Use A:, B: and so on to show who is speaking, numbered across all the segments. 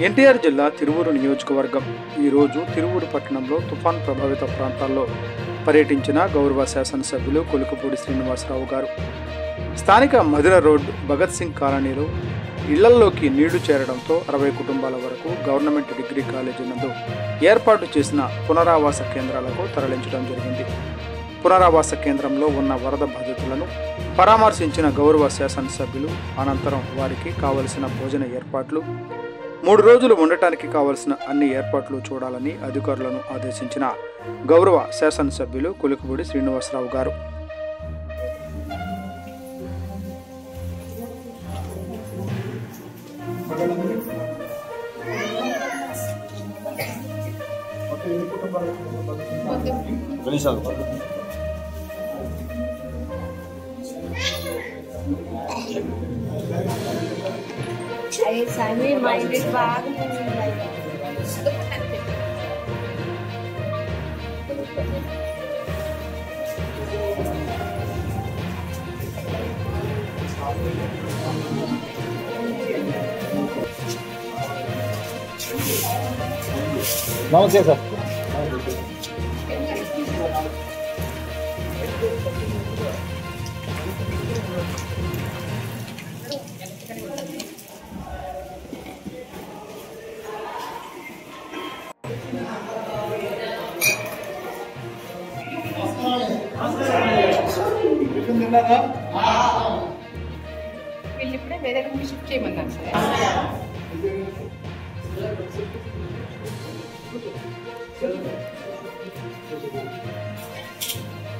A: ఎన్టీఆర్ జిల్లా తిరువూరు నియోజకవర్గం ఈరోజు తిరువూరు పట్టణంలో తుఫాన్ ప్రభావిత ప్రాంతాల్లో పర్యటించిన గౌరవ శాసనసభ్యులు కొలుకుపూడి శ్రీనివాసరావు గారు స్థానిక మధిర రోడ్ భగత్ సింగ్ కాలనీలో ఇళ్లల్లోకి నీళ్లు చేరడంతో 60 కుటుంబాల వరకు గవర్నమెంట్ డిగ్రీ కాలేజీ నందు ఏర్పాటు చేసిన పునరావాస కేంద్రాలకు తరలించడం జరిగింది. పునరావాస కేంద్రంలో ఉన్న వరద బాధితులను పరామర్శించిన గౌరవ శాసనసభ్యులు అనంతరం వారికి కావలసిన భోజన ఏర్పాట్లు 3 రోజులు ఉండటానికి కావలసిన అన్ని ఏర్పాట్లు చూడాలని అధికారులను ఆదేశించిన గౌరవ శాసనసభ్యులు కొలుకుపూడి శ్రీనివాసరావు గారు
B: నమస్తే సార్.
C: వీళ్ళు ఇప్పుడే వేరే రూమ్కి షిఫ్ట్ చేయమన్నారు సార్.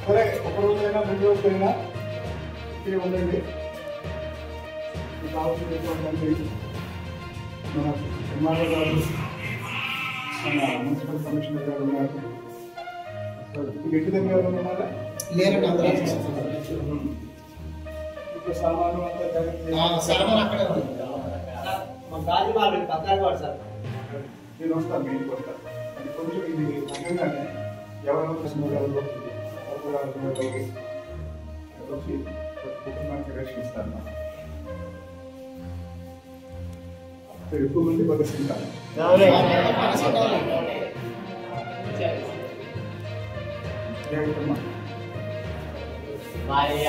D: సరే, ఒక రోజైనా 2 రోజులైనా ఉండండి. కావాల్సినటువంటి మన ఎంఆర్ఓ గారు, మన మున్సిపల్ కమిషనర్ గారు ఉన్నారు. ఇంటి దగ్గర ఉన్నారా?
E: లేరండి, అందరూ
D: ఇప్పుడు సామాను అంతా
E: సామాన్ అక్కడే ఉంది.
D: నేను వస్తాను, మీ ఇంటికి వస్తాను. అది కొంచెం ఇది తగ్గగానే ఎవరైనా కృష్ణ గారు కుటుంబానికి రేషన్ ఇస్తాను. ఎక్కువ మంది బతికింటాను.